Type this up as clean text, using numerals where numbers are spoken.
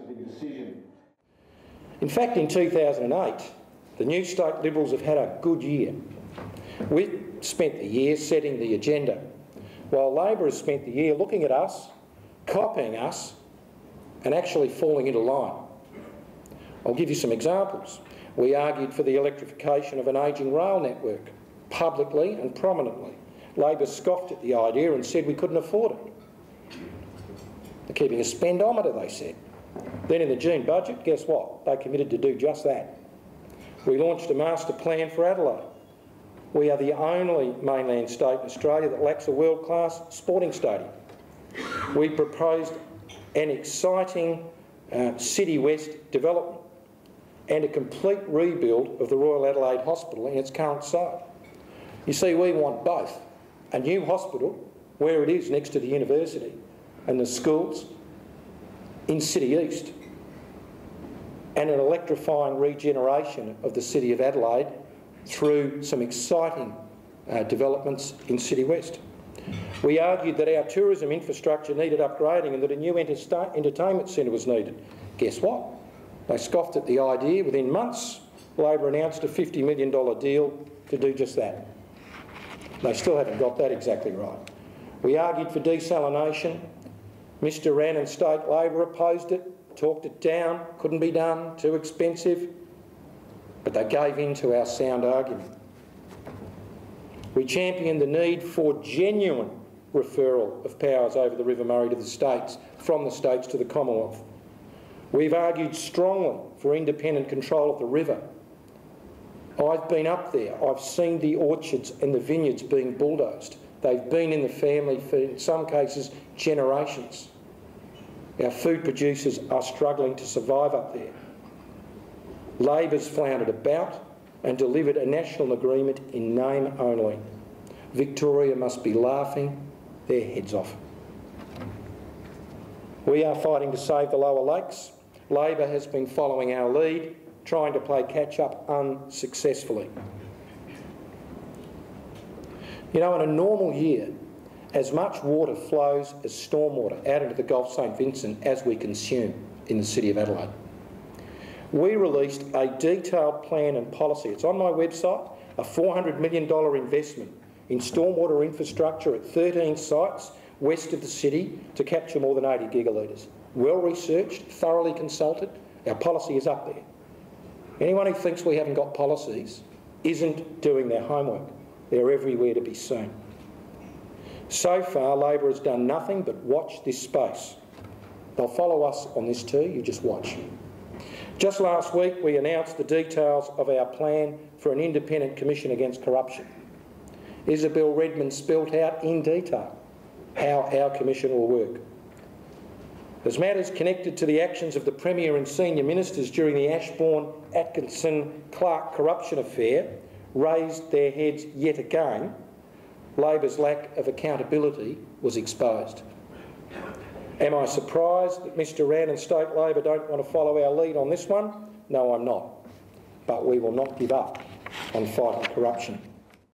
big decision. In fact, in 2008, the New State Liberals have had a good year. We've spent the year setting the agenda, while Labor has spent the year looking at us, copying us, and actually falling into line. I'll give you some examples. We argued for the electrification of an ageing rail network, publicly and prominently. Labor scoffed at the idea and said we couldn't afford it. They're keeping a spendometer, they said. Then in the June budget, guess what? They committed to do just that. We launched a master plan for Adelaide. We are the only mainland state in Australia that lacks a world-class sporting stadium. We proposed an exciting City West development and a complete rebuild of the Royal Adelaide Hospital in its current site. You see, we want both. A new hospital, where it is next to the university and the schools, in City East, and an electrifying regeneration of the City of Adelaide through some exciting developments in City West. We argued that our tourism infrastructure needed upgrading and that a new entertainment centre was needed. Guess what? They scoffed at the idea. Within months, Labor announced a $50 million deal to do just that. They still haven't got that exactly right. We argued for desalination. Mr Wran and State Labor opposed it, talked it down, couldn't be done, too expensive, but they gave in to our sound argument. We championed the need for genuine referral of powers over the River Murray to the states, from the states to the Commonwealth. We've argued strongly for independent control of the river. I've been up there. I've seen the orchards and the vineyards being bulldozed. They've been in the family for, in some cases, generations. Our food producers are struggling to survive up there. Labor's floundered about and delivered a national agreement in name only. Victoria must be laughing their heads off. We are fighting to save the lower lakes. Labor has been following our lead, trying to play catch-up unsuccessfully. You know, in a normal year, as much water flows as stormwater out into the Gulf St Vincent as we consume in the City of Adelaide. We released a detailed plan and policy. It's on my website, a $400 million investment in stormwater infrastructure at 13 sites west of the city to capture more than 80 gigalitres. Well researched, thoroughly consulted. Our policy is up there. Anyone who thinks we haven't got policies isn't doing their homework. They're everywhere to be seen. So far, Labor has done nothing but watch this space. They'll follow us on this too, you just watch. Just last week, we announced the details of our plan for an independent commission against corruption. Isabel Redmond spelt out in detail how our commission will work. As matters connected to the actions of the Premier and senior ministers during the Ashbourne-Atkinson-Clark corruption affair raised their heads yet again, Labor's lack of accountability was exposed. Am I surprised that Mr Wran and State Labor don't want to follow our lead on this one? No, I'm not. But we will not give up on fighting corruption.